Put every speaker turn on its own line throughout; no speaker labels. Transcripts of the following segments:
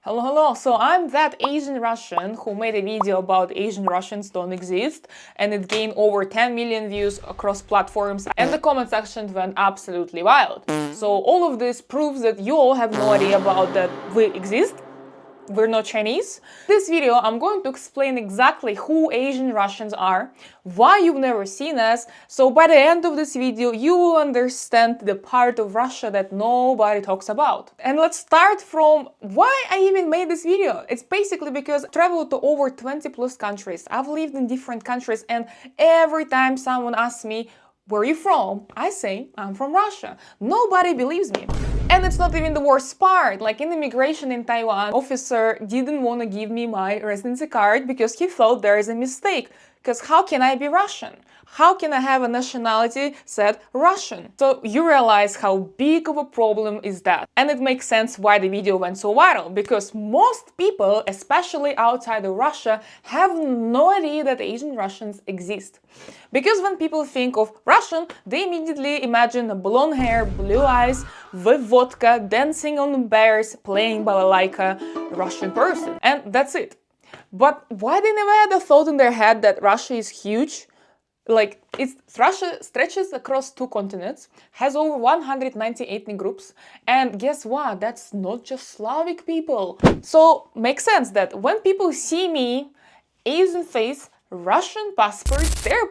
Hello, hello! So I'm that Asian Russian who made a video about Asian Russians don't exist, and it gained over 10 million views across platforms, and the comment section went absolutely wild. So all of this proves that you all have no idea about that we exist. We're not Chinese. In this video, I'm going to explain exactly who Asian Russians are, why you've never seen us, so by the end of this video, you will understand the part of Russia that nobody talks about. And let's start from why I even made this video. It's basically because I've traveled to over 20 plus countries. I've lived in different countries, and every time someone asks me, "Where are you from?" I say, "I'm from Russia." Nobody believes me. And it's not even the worst part. Like in immigration in Taiwan, officer didn't want to give me my residency card because he thought there is a mistake. Because how can I be Russian? How can I have a nationality said Russian? So you realize how big of a problem is that. And it makes sense why the video went so viral, because most people, especially outside of Russia, have no idea that Asian Russians exist. Because when people think of Russian, they immediately imagine a blonde hair, blue eyes, with vodka, dancing on bears, playing balalaika, Russian person. And that's it. But why they never had a thought in their head that Russia is huge? Russia stretches across 2 continents, has over 190 ethnic groups, and guess what? That's not just Slavic people. So makes sense that when people see me, Asian face, Russian passport, their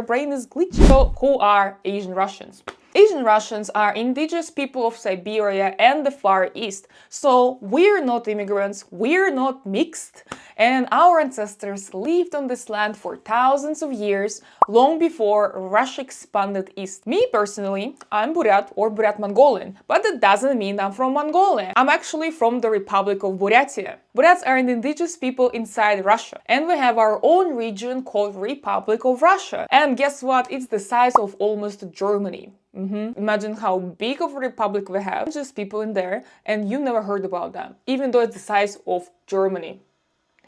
brain is glitchy. So who are Asian Russians? Asian Russians are indigenous people of Siberia and the Far East. So we're not immigrants, we're not mixed, and our ancestors lived on this land for thousands of years, long before Russia expanded east. Me personally, I'm Buryat or Buryat-Mongolian, but that doesn't mean I'm from Mongolia. I'm actually from the Republic of Buryatia. Buryats are an indigenous people inside Russia, and we have our own region called Republic of Russia. And guess what? It's the size of almost Germany. Imagine how big of a republic we have, just people in there, and you never heard about them, even though it's the size of Germany.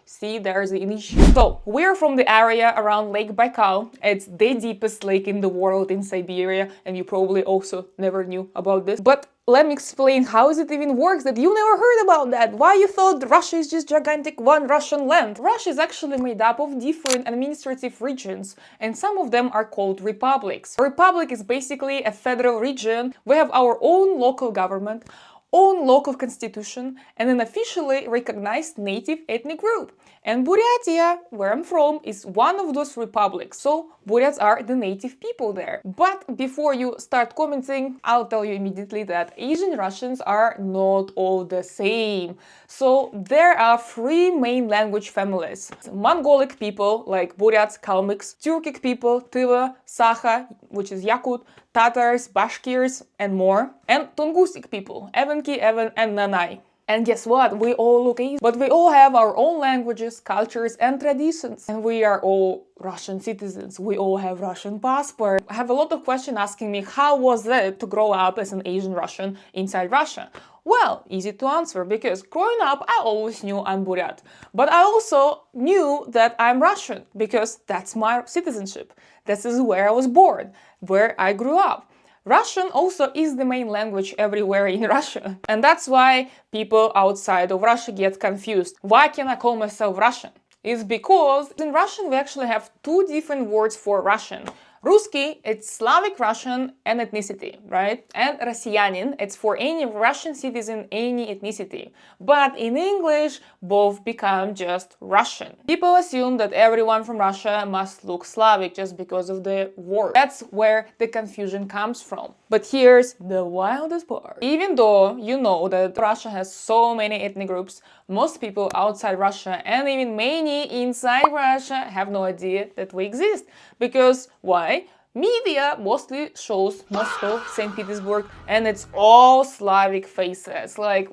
See, there's an issue. So, we're from the area around Lake Baikal. It's the deepest lake in the world in Siberia, and you probably also never knew about this. But let me explain how it even works that you never heard about that. Why you thought Russia is just gigantic one Russian land? Russia is actually made up of different administrative regions, and some of them are called republics. A republic is basically a federal region. We have our own local government, own local constitution, and an officially recognized native ethnic group. And Buryatia, where I'm from, is one of those republics, so Buryats are the native people there. But before you start commenting, I'll tell you immediately that Asian Russians are not all the same. So there are 3 main language families. Mongolic people, like Buryats, Kalmyks, Turkic people, Tiva, Sakha, which is Yakut, Tatars, Bashkirs, and more. And Tungusic people, Evenki, Evan, and Nanai. And guess what? We all look Asian, but we all have our own languages, cultures, and traditions. And we are all Russian citizens. We all have Russian passport. I have a lot of questions asking me, how was it to grow up as an Asian Russian inside Russia? Well, easy to answer, because growing up, I always knew I'm Buryat. But I also knew that I'm Russian, because that's my citizenship. This is where I was born, where I grew up. Russian also is the main language everywhere in Russia. And that's why people outside of Russia get confused. Why can I call myself Russian? It's because in Russian we actually have 2 different words for Russian. Русский, it's Slavic Russian and ethnicity, right? And Россиянин, it's for any Russian citizen, any ethnicity. But in English, both become just Russian. People assume that everyone from Russia must look Slavic just because of the word. That's where the confusion comes from. But here's the wildest part. Even though you know that Russia has so many ethnic groups, most people outside Russia and even many inside Russia have no idea that we exist. Because why? Media mostly shows Moscow, St. Petersburg, and it's all Slavic faces. Like,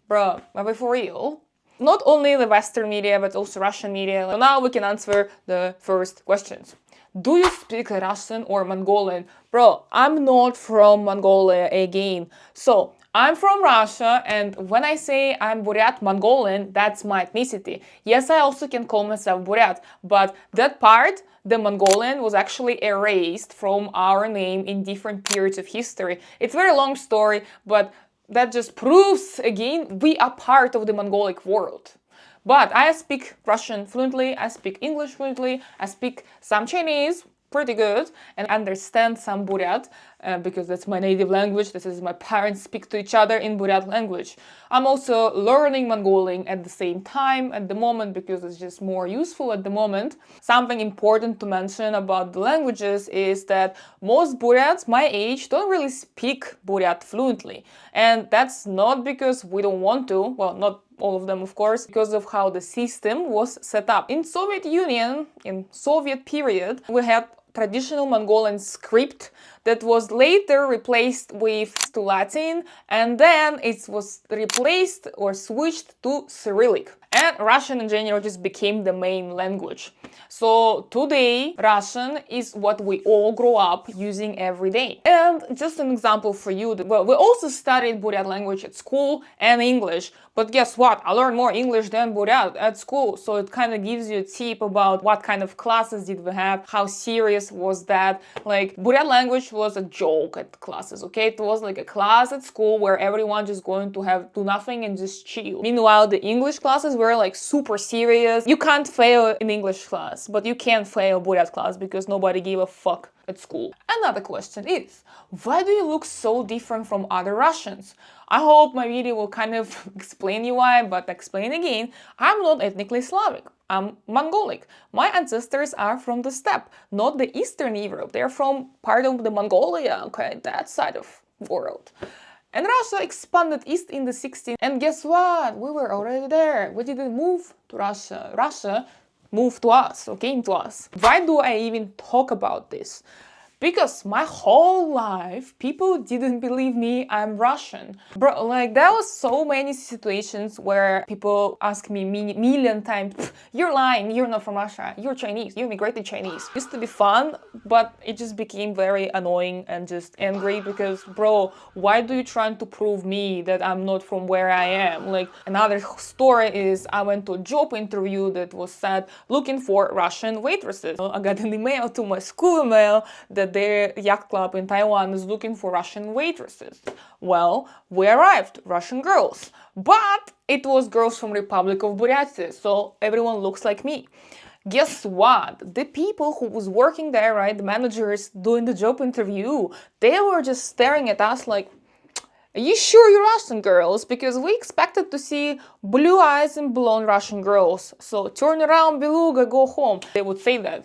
bro, are we for real? Not only the Western media, but also Russian media. So now we can answer the first questions. Do you speak Russian or Mongolian? Bro, I'm not from Mongolia again. So, I'm from Russia, and when I say I'm Buryat-Mongolian, that's my ethnicity. Yes, I also can call myself Buryat, but that part, the Mongolian, was actually erased from our name in different periods of history. It's a very long story, but that just proves again we are part of the Mongolic world. But I speak Russian fluently, I speak English fluently, I speak some Chinese pretty good, and understand some Buryat because that's my native language. This is my parents speak to each other in Buryat language. I'm also learning Mongolian at the same time at the moment because it's just more useful at the moment. Something important to mention about the languages is that most Buryats my age don't really speak Buryat fluently, and that's not because we don't want to, well, not all of them, of course, because of how the system was set up. In Soviet Union, in Soviet period, we had traditional Mongolian script that was later replaced with to Latin, and then it was replaced or switched to Cyrillic. And Russian in general just became the main language. So today, Russian is what we all grow up using every day. And just an example for you, well, we also studied Buryat language at school and English, but guess what? I learned more English than Buryat at school, so it kind of gives you a tip about what kind of classes did we have, how serious was that. Like, Buryat language was a joke at classes, okay? It was like a class at school where everyone just going to do nothing and just chill. Meanwhile, the English classes were like super serious. You can't fail in English class, but you can fail Buryat class because nobody gave a fuck at school. Another question is, why do you look so different from other Russians? I hope my video will kind of explain you why, but explain again, I'm not ethnically Slavic. I'm Mongolic. My ancestors are from the steppe, not the Eastern Europe. They're from part of the Mongolia, okay, that side of the world. And Russia expanded east in the 16th, and guess what? We were already there. We didn't move to Russia. Russia moved to us, or came to us. Why do I even talk about this? Because my whole life, people didn't believe me I'm Russian. Bro, like, there was so many situations where people ask me million times, you're lying, you're not from Russia, you're Chinese, you immigrated Chinese. It used to be fun, but it just became very annoying and just angry because, bro, why do you trying to prove me that I'm not from where I am? Like, another story is I went to a job interview that was said looking for Russian waitresses. I got an email to my school email that their yacht club in Taiwan is looking for Russian waitresses. Well, we arrived, Russian girls, but it was girls from Republic of Buryatia, so everyone looks like me. Guess what? The people who was working there, right, the managers doing the job interview, they were just staring at us like, are you sure you're Russian girls? Because we expected to see blue eyes and blonde Russian girls. So turn around, beluga, go home. They would say that,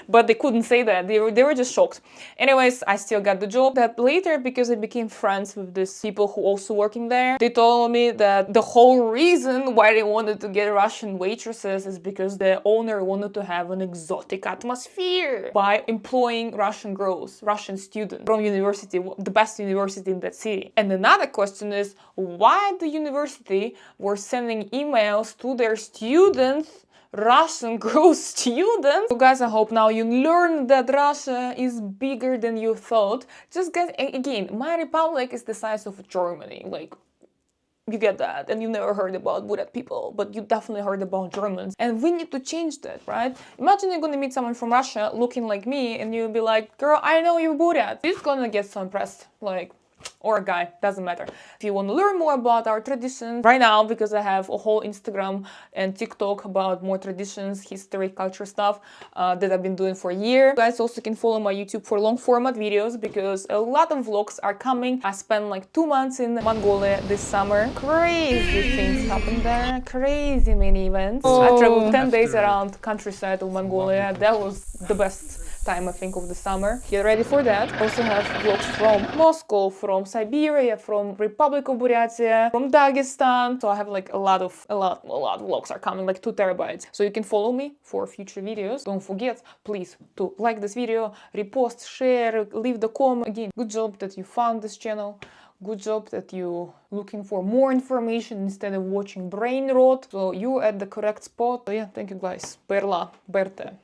but they couldn't say that. They were just shocked. Anyways, I still got the job. That later, because I became friends with these people who also working there, they told me that the whole reason why they wanted to get Russian waitresses is because the owner wanted to have an exotic atmosphere by employing Russian girls, Russian students from university, the best university in that city. And another question is, why the university were sending emails to their students, Russian girl students? So guys, I hope now you learned that Russia is bigger than you thought. Just get, again, my republic is the size of Germany, like, you get that, and you never heard about Buryat people, but you definitely heard about Germans. And we need to change that, right? Imagine you're gonna meet someone from Russia looking like me, and you'll be like, girl, I know you're Buryat. He's gonna get so impressed, like, or a guy, doesn't matter. If you want to learn more about our traditions, right now, because I have a whole Instagram and TikTok about more traditions, history, culture stuff that I've been doing for a year. You guys also can follow my YouTube for long format videos because a lot of vlogs are coming. I spent like 2 months in Mongolia this summer. Crazy things happened there, crazy many events. I traveled 10 days around countryside of Mongolia. That was the best time, I think, of the summer. Get ready for that. I also have vlogs from Moscow, from Siberia, from Republic of Buryatia, from Dagestan. So I have like a lot of vlogs are coming, like 2 terabytes. So you can follow me for future videos. Don't forget, please, to like this video, repost, share, leave the comment. Again, good job that you found this channel. Good job that you looking for more information instead of watching brain rot. So you at the correct spot. So yeah, thank you guys. Perla, Berte.